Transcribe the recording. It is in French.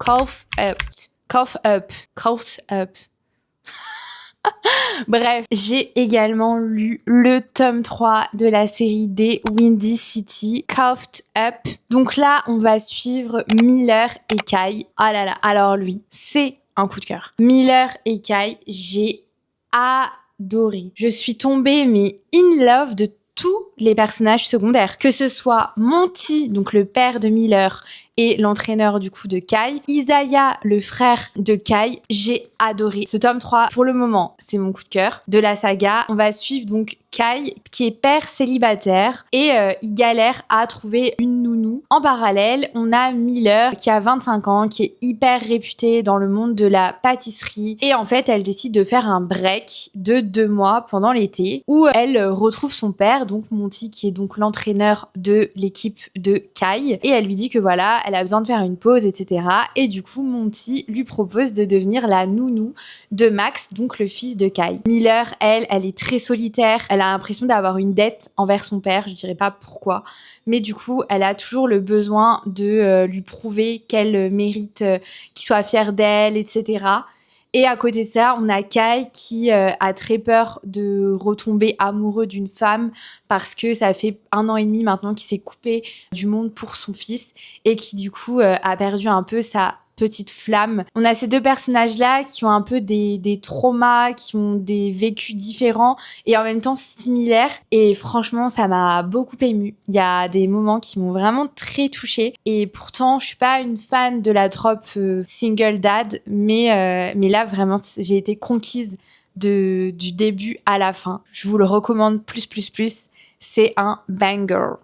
Cough up. Cough up. Cough up. Bref, j'ai également lu le tome 3 de la série des Windy City, Coughed Up. Donc là, on va suivre Miller et Kai. Ah là là, alors lui, c'est un coup de cœur. Miller et Kai, j'ai adoré. Je suis tombée, mais in love de tous les personnages secondaires. Que ce soit Monty, donc le père de Miller, et l'entraîneur du coup de Kai, Isaiah, le frère de Kai, j'ai adoré. Ce tome 3, pour le moment, c'est mon coup de cœur de la saga. On va suivre donc Kai, qui est père célibataire, et il galère à trouver une nounou. En parallèle, on a Miller, qui a 25 ans, qui est hyper réputée dans le monde de la pâtisserie. Et en fait, elle décide de faire un break de 2 mois pendant l'été, où elle retrouve son père, donc Monty, qui est donc l'entraîneur de l'équipe de Kai. Et elle lui dit que voilà, elle a besoin de faire une pause, etc. Et du coup, Monty lui propose de devenir la nounou de Max, donc le fils de Kai. Miller, elle est très solitaire. Elle a l'impression d'avoir une dette envers son père. Je dirais pas pourquoi. Mais du coup, elle a toujours le besoin de lui prouver qu'elle mérite qu'il soit fier d'elle, etc. Et à côté de ça, on a Kai qui a très peur de retomber amoureux d'une femme parce que ça fait 1 an et demi maintenant qu'il s'est coupé du monde pour son fils et qui du coup a perdu un peu sa petite flamme. On a ces 2 personnages-là qui ont un peu des traumas, qui ont des vécus différents et en même temps similaires. Et franchement, ça m'a beaucoup émue. Il y a des moments qui m'ont vraiment très touchée. Et pourtant, je suis pas une fan de la trope single dad, mais là, vraiment, j'ai été conquise du début à la fin. Je vous le recommande plus. C'est un banger.